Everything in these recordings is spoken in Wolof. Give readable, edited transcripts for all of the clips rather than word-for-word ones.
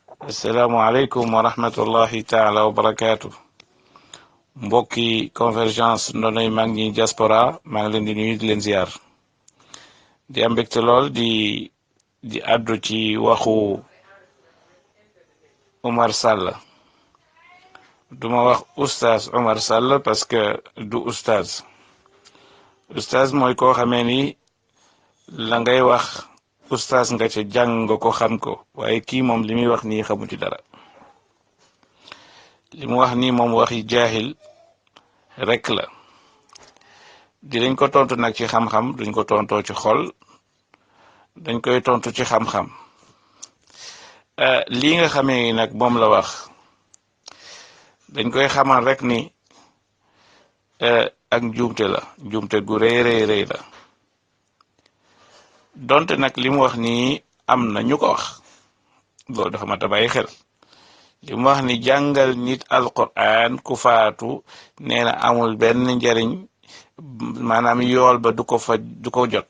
asalaamualeykum wa rahmatullahi taala wa barakaatu. Mbokki convergence ndonoy mag ñi diaspora maa ngi leen di nuyu di leen ziar di am mbégte lool di àddu ci waxu Omar Sall. duma wax oustaz Omar Sall parce que du oustaz mooy koo xamee ni la ngay wax oustaz nga ca jàng nga ko xam ko, waaye kii moom li muy wax nii xamu ci dara. li mu wax nii moom waxi jaahil rek la. dinañ ko tontu nag ci xam-xam, duñ ko tontoo ci xol, dañ koy tontu ci xam-xam. lii nga xamee nag moom la wax dañ koy xamal rek ni ak njuumte la, njuumte gu rëy rëy la. donte nag li mu wax nii am na ñu ko wax, loolu dafa mat a bàyyi xel. li mu wax ni jàngal nit alquran ku faatu nee na amul benn njariñ, maanaam yool ba du ko jot.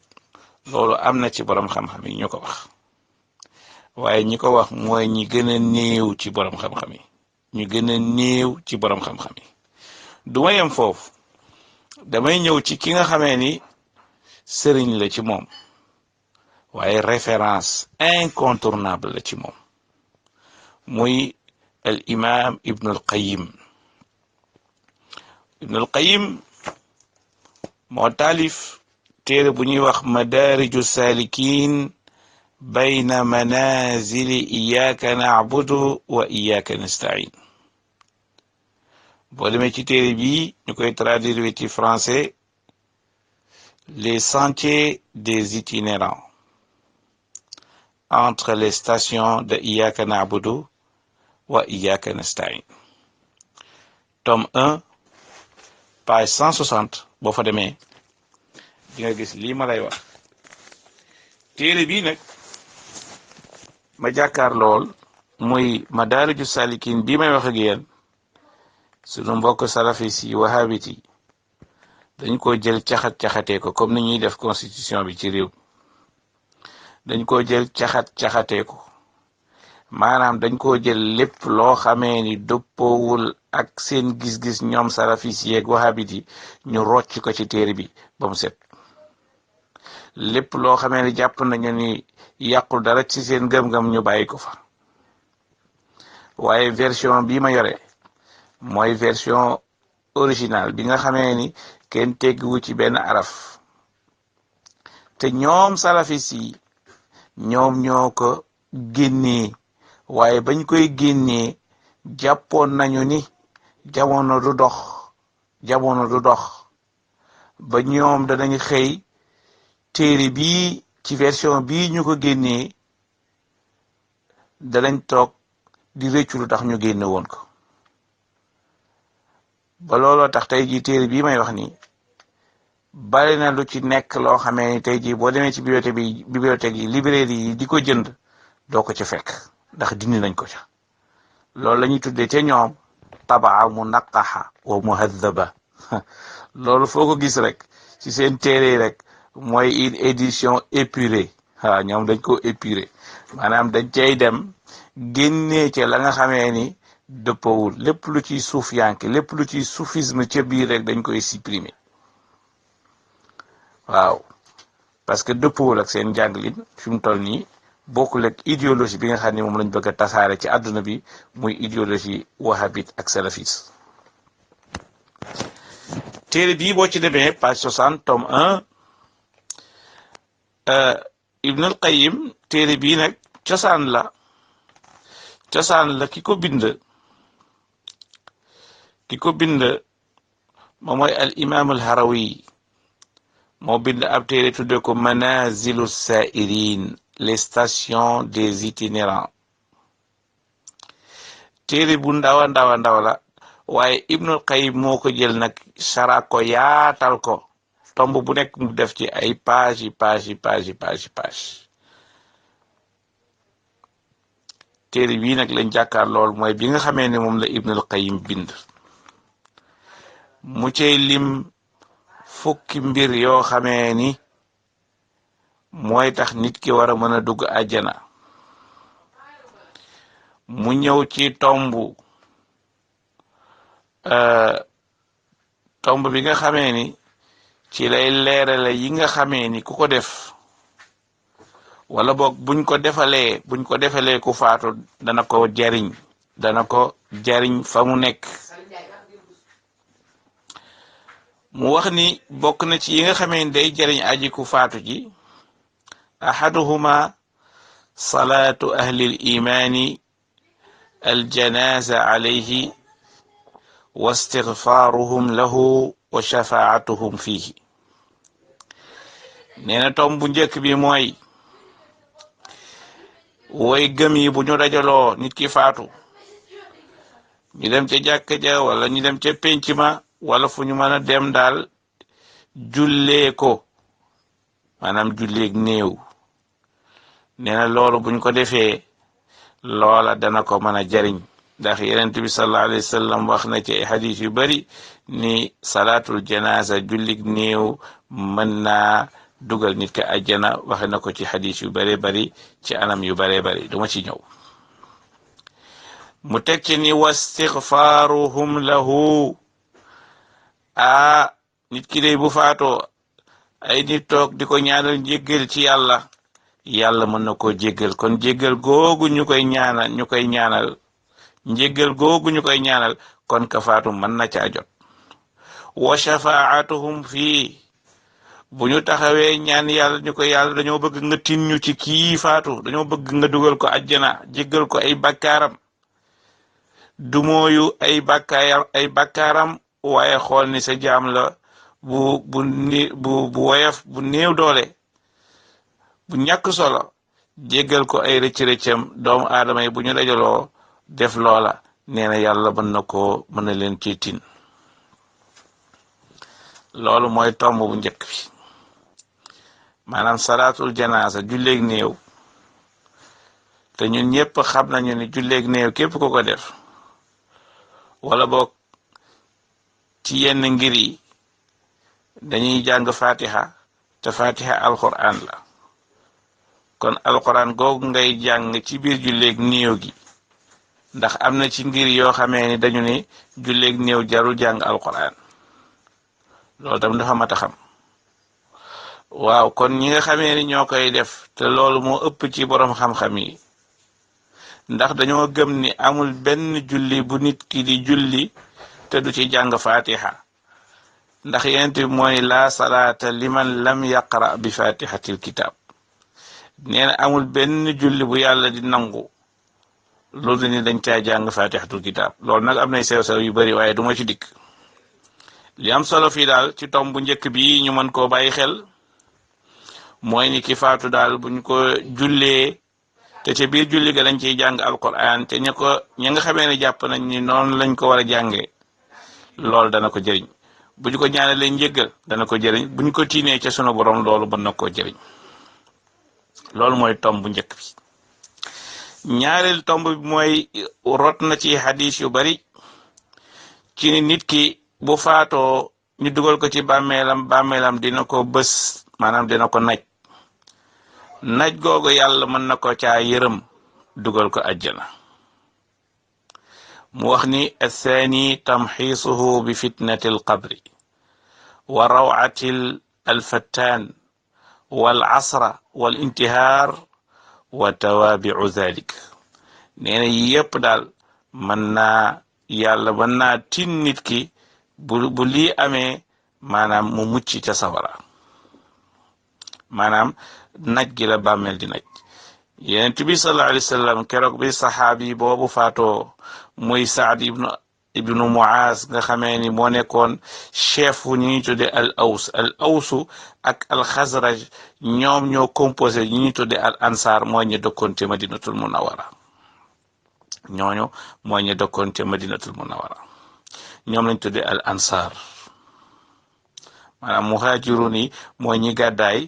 loolu am na ci borom xam-xam yi ñu ko wax, waaye ñi ko wax mooy ñi gën a néew ci borom xam-xam yi, ñu gën a néew ci borom xam-xam yi. du ma yem foofu, damay ñëw ci ki nga xamee ni sëriñ la ci moom, waaye référence incontournable la ci moom, muy al imam Ibnul Qayyim. Ibnul Qayyim moo taalif téere bu ñuy wax Madaariju Saalikiin bayna manazili iyyaka na'budu wa iyyaka nasta'in. boo demee ci téere bii ñu koy traduire ci français les sentiers des itinérants entre les stations de iyyaka na'budu wa iyyaka nasta'in, tome 1 page 160. boo fa demee di nga gis lii ma lay wax. téere bii nag ma jàkkaar lool muy Madaariju Saalikiin bii may wax ak yéen. sunu mbokk salafis yi wahabit yi dañ ko jël caxat-caxatee ko comme ni ñuy def constitution bi ci réew. dañ ko jël caxat-caxatee ko, maanaam dañ ko jël lépp loo xamee ni dëppoowul ak seen gis-gis ñoom salafis yeeg wahabit yi ñu rocc ko ci téere bi ba mu set. lépp loo xamee ni jàpp nañu ni yàqul dara ci seen gëm-gëm ñu bàyyi ko fa. waaye version bii ma yore mooy version originale bi nga xamee ni kenn tegguwu ci benn araf, te ñoom salafis yi ñoom ñoo ko génnee. waaye bañ koy génnee jàppoon nañu ni jamono du dox ba ñoom danañ xëy téere bii ci version bii ñu ko génnee danañ toog di rëccu lu tax ñu génne woon ko. ba looloo tax tey jii téere bii may wax nii bari na lu ci nekk loo xamee ni tey jii boo demee ci bibliothèque yi librairie yi di ko jënd doo ko ca fekk, ndax dindi nañ ko ca. loolu la ñuy tuddee ca ñoom tabaa munaqaha wa muhaddaba. loolu foo ko gis rek ci seen téere yi rek mooy une édition épurée. waaw ñoom dañ ko épuré, maanaam dañ cay dem génnee ca la nga xamee ni dëppawul. lépp lu ciy suufiyanke, lépp lu ciy soufisme ca biir rek dañ koy supprimer. waaw parce que dëppawul ak seen jànglin fi mu toll nii, bokkul ak idéologie bi nga xam ne moom lañ bëgg a tasaare ci àdduna bi, muy idéologie wahabite ak salafis. téere bii boo ci demee page 60 tome 1 Ibnul Qayyim, téere bii nag cosaan la ki ko bind moom mooy al imam al Harawi. moo bind ab téere tudde ko Manazilu Sairin, les stations des itinérants. téere bu ndawa la, waaye Ibnul Qayyim moo ko jël nag sara ko yaatal ko, tomb bu nekk mu def ci ay page. téere bii nag lañ jàkkaar lool mooy bi nga xamee ne moom la Ibnul Qayyim bind. mu cay lim fukki mbir yoo xamee ni mooy tax nit ki war a mën a dugg àjjana. mu ñëw ci tomb bi nga xamee ni ci lay leerale yi nga xamee ni ku ko def wala boog buñ ko defalee ku faatu dana ko jariñ fa mu nekk. mu wax ni bokk na ci yi nga xamee ni day jariñ aji ku faatu ji ahaduhuma salaatu ahli l imaani aljanaza alayhi wa istigfaaruhum lahu wa shafaatuhum fihi. nee na tom bu njëkk bi mooy woy gëm yi bu ñu dajaloo nit ki faatu ñu dem ca jàkka ja wala ñu dem ca pénc ma wala fu ñu mën a dem daal jullee ko maanaam julleeg néew. nee na loolu buñ ko defee loola dana ko mën a jariñ ndax yonent bi sallallahu alayhi wa sallam wax na ci ay xadis yu bari ni salaatul janaasa jullig néew mën naa dugal nit ka àjjana waxe na ko ci xadis yu bare bari ci anam yu bare bari duma ci ñëw. mu teg ci ni wastigfaaruhum lahu nit ki day bu faatoo ay nit toog di ko ñaanal njéggal ci yàlla mën na koo jéggal. kon jéggal googu ñu koy ñaanal njéggal googu ñu koy ñaanal kon ka faatu mën na caa jot. wa shafaatuhum fii bu ñu taxawee ñaan yàlla ñu ko yàlla dañoo bëgg nga tin ñu ci kii faatu dañoo bëgg nga dugal ko àjjana jéggal ko ay bakkaaram dumooyu ay bakkaaram waaye xool ni sa jaam la bu woyof bu néew doole bu ñàkk solo jéggal ko ay rëcc-rëccam doomu aadama yi bu ñu dajaloo def loola nee na yàlla mën na leen ci tin. loolu mooy tomb bu njëkk bi maanaam salaatul janaasa julleeg néew te ñun ñëpp xam nañu ni julleeg néew képp ku ko def wala boog ci yenn ngir yi dañuy jàng fatiha te fatiha alquran la. kon alquran googu ngay jàng ci biir julleeg néew gi ndax am na ci ngir yoo xamee ni dañu ni julleeg néew jarul jàng alquran loolu tam dafa mat a xam. waaw kon ñi nga xamee ni ñoo koy def te loolu moo ëpp ci borom xam-xam yi ndax dañoo gëm ni amul benn julli bu nit ki di julli te du ci jàng fatiha ndax yent bi mooy laa salaata liman lam yaqra bi fatihatil kitab. nee na amul benn julli bu yàlla di nangu loolu ni dañ caa jàng fatihatul kitab. loolu nag am nay sew-sew yu bari waaye duma ci dikk. li am solo fii daal ci tom bu njëkk bi ñu mën koo bàyyi xel mooy ni ki faatu daal buñ ko jullee te ca biir julli ga dañ ciy jàng alquran te ña nga xamee ne jàpp nañ ni noonu lañ ko war a jàngee loolu dana ko jëriñ. buñ ko ñaanalee njéggal dana ko jëriñ buñ ko tiinee ca sunu borom loolu mën na koo jëriñ. loolu mooy tomb bu njëkk bi. ñaareel tomb bi mooy rot na ci hadis yu bari ci ni nit ki bu faatoo ñu dugal ko ci bàmmeelam dina ko bës maanaam dina ko naj googu yàlla mën na ko caa yërëm dugal ko àjjana. mu wax ni athani tamxiisuhu bi fitnati alqabri wa rawati alfattaan wal asra wal intihaar wa tawaabiu dhalik. nee na yépp daal yàlla mën naa tin nit ki bu lii amee maanaam mu mucc ca sawara maanaam naj gi la bàmmeel di naj. yonent bi sallallahu alayhi wa sallam keroog bi saxaabi boobu faatoo muy Saad ibnu Muaz nga xamee ni moo nekkoon chef wu ñi ñuy tudde al awsu ak al xasraj ñoom ñoo composé ñi ñuy tudde al ansar mooy ñu dëkkoon te madinatul munawara ñoom lañ tudde al ansar maanaam muhajirun yi mooy ñi gàddaay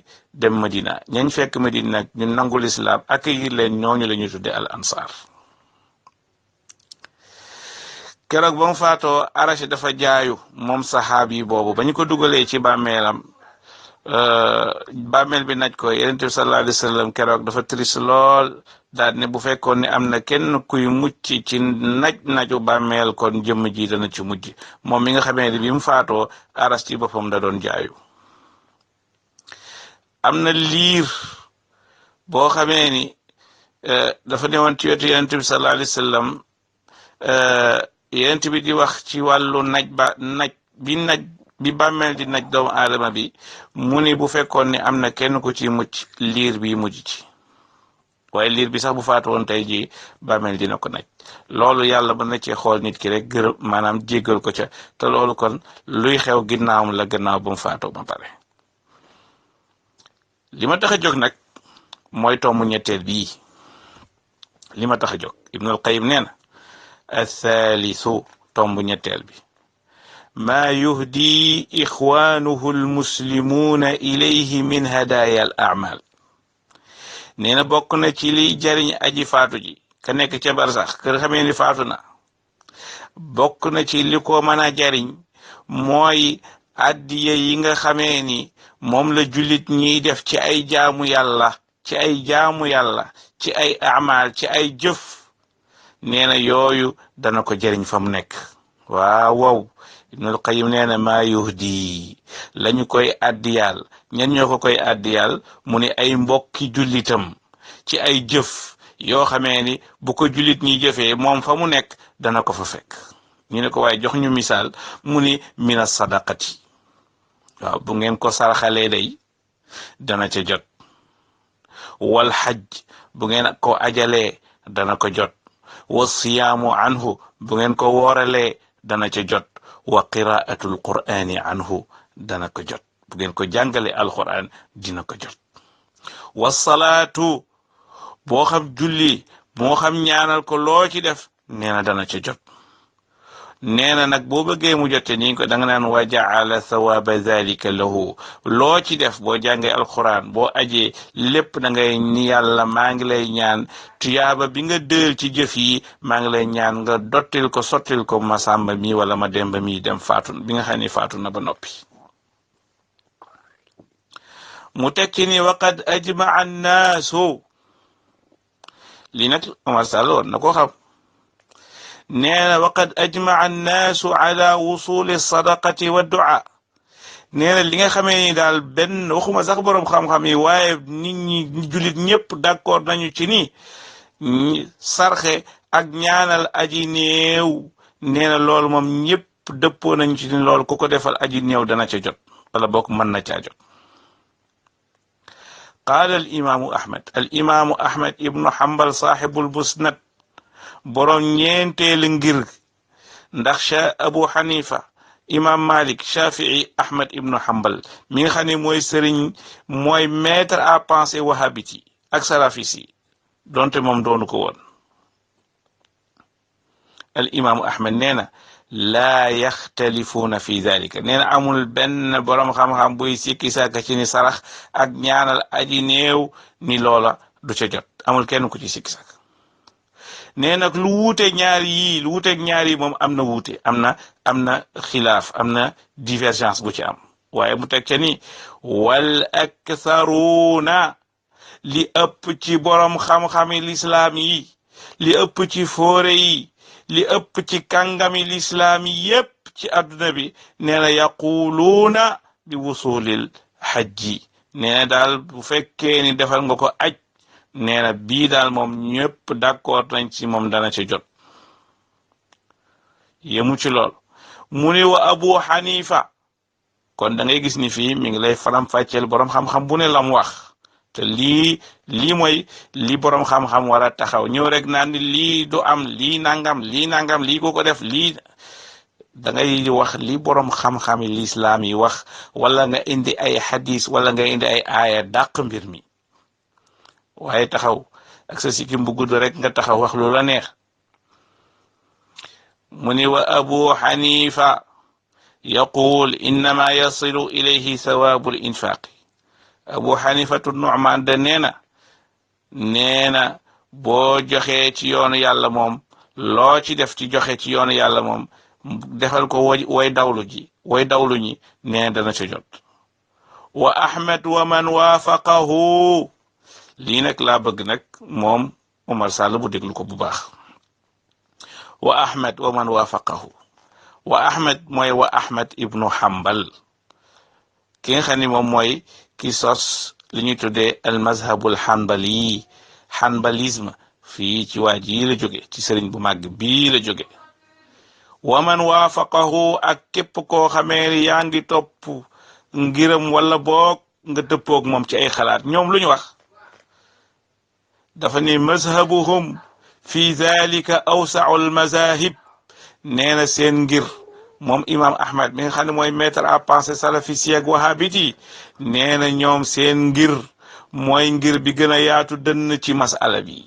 dem Madina ñañ fekk Madina nag ñu nangul islam accueillir leen ñooñu la ñuy tudde al ansar. keroog ba mu faatoo arache dafa jaayu moom saxaabi boobu ba ñu ko dugalee ci bàmmeelam bàmmeel bi naj ko yonent bi sallallahu alayhi wa sallam keroog dafa triste lool daal ne bu fekkoon ne am na kenn kuy mucc ci naju bàmmeel kon jëmm ji dana ci mujj moom mi nga xamee ne bi mu faatoo aras ci boppam da doon jaayu. am na liir boo xamee ni dafa newoon ci wetu yonent bi sallallahu alayhi wa sallam yonent bi di wax ci wàllu naj bi bàmmeel di naj doomu aadama bi mu ni bu fekkoon ni am na kenn ku ci mucc liir bi mujj ci waaye liir bi sax bu faatu woon tey jii bàmmeel dina ko naj loolu yàlla mën na cee xool nit ki rek gërëm maanaam jéggal ko ca te loolu kon luy xew ginnaawam la gannaaw ba mu faatoo ba pare. li ma tax a jóg nag mooy tombu ñetteel bii li ma tax a jóg Ibnul Qayyim nee na athaalithu tombu ñetteel bi maa yuhdi ixwaanuhu almuslimuuna ilayhi min hadaaya al a'maal nee na bokk na ci liy jariñ aji faatu ji ka nekk ca barsax kër xamee ni faatu na bokk na ci li ko mën a jariñ mooy addiya yi nga xamee ni moom la jullit ñiy def ci ay jaamu yàlla ci ay amaal ci ay jëf nee na yooyu dana ko jariñ fa mu nekk. waaw Ibnul Qayyim nee na maa yuhdi lañu koy addiyal ñen ñoo ko koy addiyal mu ni ay mbokki jullitam ci ay jëf yoo xamee ni bu ko jullit ñi jëfee moom fa mu nekk dana ko fa fekk. ñu ne ko waaye jox ñu misaal mu ni mina sadaqati waaw bu ngeen ko saraxalee day dana ca jot wal xaj bu ngeen ko ajalee dana ko jot wa siyaamu anhu bu ngeen ko wooralee dana ca jot wa qiraatul qur'ani anhu dana ko jot bu ngeen ko jàngale alquran dina ko jot wa salaatu boo xam julli moo xam ñaanal ko loo ci def nee na dana ca jot. nee na nag boo bëggee mu jotte nii ko da nga naan wa jaala thawaba dhalika lahu loo ci def boo jàngee alquran boo ajee lépp da ngay ni yàlla maa ngi lay ñaan tuyaaba bi nga dël ci jëf yi maa ngi lay ñaan nga dottil ko sottil ko ma sàmba mi wala ma demba mi dem faatu bi nga xam ne faatu na ba noppi. mu tekki ni waqad ajmaa annaasu li nag Omar Sall woon na ko xam. nee na waqad ajmaa annaasu ala wusuli sadaqati wa du'a nee na li nga xamee ni daal benn waxuma sax boroom xam-xam yi waaye nit ñi jullit ñëpp d'accord nañu ci ni sarxe ak ñaanal aji néew nee na loolu moom ñëpp dëppoo nañu ci ni loolu ku ko defal aji néew dana ca jot wala bokk mën na caa jot. qaala al imaamu Ahmad ibnu Hanbal saaxibul musnad boroom ñeenteelu ngir ndax Abu Hanifa imam Malik Shafii Ahmad ibnu Hanbal mi nga xam ne mooy sëriñ mooy maître à penser wahhabite ak salafis yi donte moom doonu ko woon. al imaamu Ahmad nee na laa yaxtalifuuna fi dalika nee na amul benn boroom xam-xam buy sikki sàkka ci ni sarax ak ñaanal aji néew ni loola du ca jot amul kenn ku ci sikki sàkk. nee nag lu wuuteeg ñaar yi moom am na wuute am na xilaaf am na divergence bu ci am waaye mu teg ca ni wal aktharuuna li ëpp ci borom xam-xami lislaam yi li ëpp ci foore yi li ëpp ci kàngami lislaam yi yépp ci adduna bi nee na yaquluuna bi wusulil xajji nee na daal bu fekkee ni defal nga ko aj nee na bii daal moom ñëpp d'accord nañ ci moom dana ca jot. yemu ci lool mu ni wa Abu Hanifa kon da ngay gis ni fii mi ngi lay faram fàcceel boroom xam-xam bu ne lam wax te lii mooy li boroom xam-xam war a taxaw ñëw rek naan ni lii du am lii nangam lii ko def lii da ngay wax li boroom xam-xami lislaam yi wax wala nga indi ay hadis wala nga indi ay aaya dàq mbir mi waaye taxaw ak sa sikkim bu gudd rek nga taxaw wax lu la neex. mu ni wa Abu Hanifa yaqul innama yasilu ilayhi sawaabul infaaqi Abu Hanifatu Nu'man de nee na boo joxee ci yoonu yàlla moom loo ci def ci joxe ci yoonu yàlla moom defal ko way dawlu ñi nee dana ca jot. wa Ahmad wa man waafaqahu lii nag laa bëgg nag moom Umar Sall bu déglu ko bu baax. wa Ahmed wa man waafaqahu wa Ahmed mooy wa Ahmed ibnu Hanbal ki nga xam ni moom mooy ki sos li ñuy tuddee al mazhabul hanbali hanbalisme fii ci waa ji la jóge ci sëriñ bu màgg bii la jóge wa man waafaqahu ak képp koo xamee yaa ngi topp ngiram wala boog nga dëppoog moom ci ay xalaat ñoom lu ñu wax dafa ni mazhabuhum fi dhalika awsa'u al mazahib nee na seen ngir moom imam Ahmad mi nga xam ne mooy maître à penser salafiste ak wahabite yi nee na ñoom seen ngir mooy ngir bi gën a yaatu dënn ci masala bi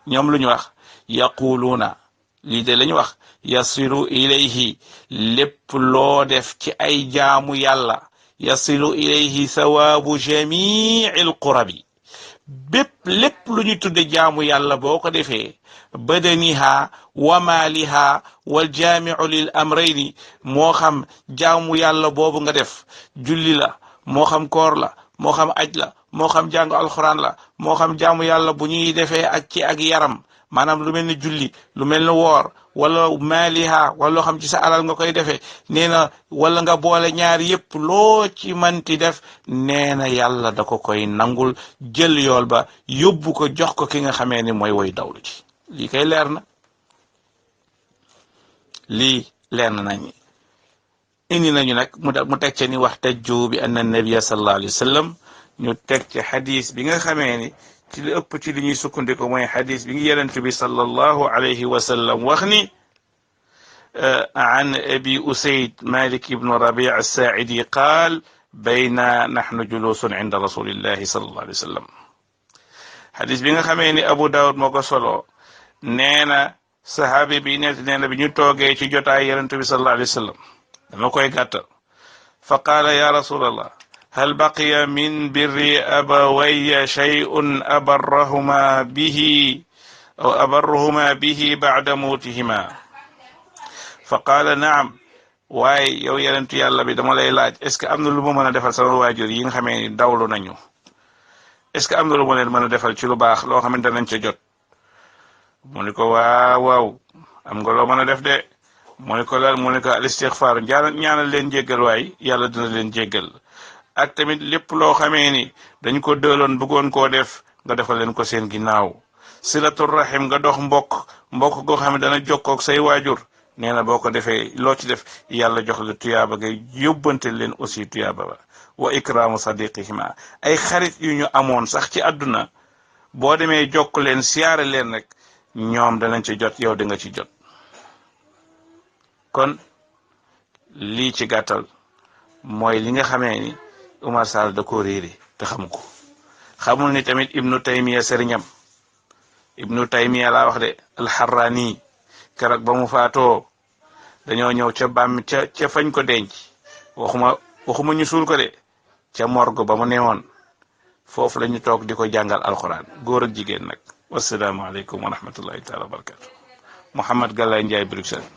ñoom lu ñu wax yaquluuna lii de la ñu wax yasilu ilayhi lépp loo def ci ay jaamu yàlla yasilu ilayhi sawaabu jamii al qurabi lépp lu ñu tudde jaamu yàlla boo ko defee badaniha wa maaliha wal jaamiu lil amrayni moo xam jaamu yàlla boobu nga def julli la moo xam koor la moo xam aj la moo xam jàng alxuraan la moo xam jaamu yàlla bu ñuy defee ak ci ak yaram maanaam lu mel ni julli lu mel ni woor wala maaliha wala loo xam ci sa alal nga koy defee nee na wala nga boole ñaar yépp loo ci manti def nee na yàlla da ko koy nangul jël yool ba yóbbu ko jox ko ki nga xamee ni mooy woy dawlu ci lii kay leer na lii leer na nañu indi nañu nag mu teg ca ni wax tajju bi anna nabiyya sallallahu alayhi wa sallam ñu teg ci xadis bi nga xamee ni ci li ëpp ci li ñuy sukkandiku mooy xadis bi ngi yenent bi sallallahu alayhi wa sallam wax ni an abi usayd malik ibnu rabi as-saaidi qaal bayna nahnu julusun inda rasulillahi sallallahu alayhi wa sallam xadis bi nga xamee ni abu daawud moo ko solo nee na sahaabi bi net nee na bi ñu toogee ci jotaay yenent bi sallallahu alayhi wa sallam dama koy gàttal fa qaala ya rasulallah hal baqiya min birri abawayya shay'un abarruhuma bihi ba'da mawtihima fa qaala naam waaye yow yenentu yàlla bi dama lay laaj est ce que am na lu ma mën a defal sama waajur yi nga xamee ni dawlu nañu est ce que am na lu ma leen mën a defal ci lu baax loo xamante nañ ca jot mu ni ko waaw am nga loo mën a def de mu ni ko lan mu ni ko al istighfar ñaanal leen jéggal waay yàlla dina leen jéggal ak tamit lépp loo xamee ni dañ ko dëloon bëggoon koo def nga defal leen ko seen ginnaaw silatul rahim nga dox mbokk goo xam ne dana jokkoog say waajur nee na boo ko defee loo ci def yàlla jox la tuyaaba nga yóbbante leen aussi tuyaaba ba wa ikraamu sadiqihima ay xarit yu ñu amoon sax ci àdduna boo demee jokk leen siyaare leen rek ñoom danañ ci jot yow di nga ci jot kon lii ci gàttal mooy li nga xamee ni Umar Sall da ko réere te xamu ko xamul ni tamit ibnu taymiya sëriñam ibnu taymiya laa wax de alxarraani keroog ba mu faatoo dañoo ñëw ca fañ ko denc waxuma ñu suul ko de ca morgue ba mu newoon foofu la ñu toog di ko jàngal alxuraan góor ak jigéen nag wasalaamualeykum wa rahmatullahi taala wa barakatu Mouhamed Galaye Ndiaye Bruxelles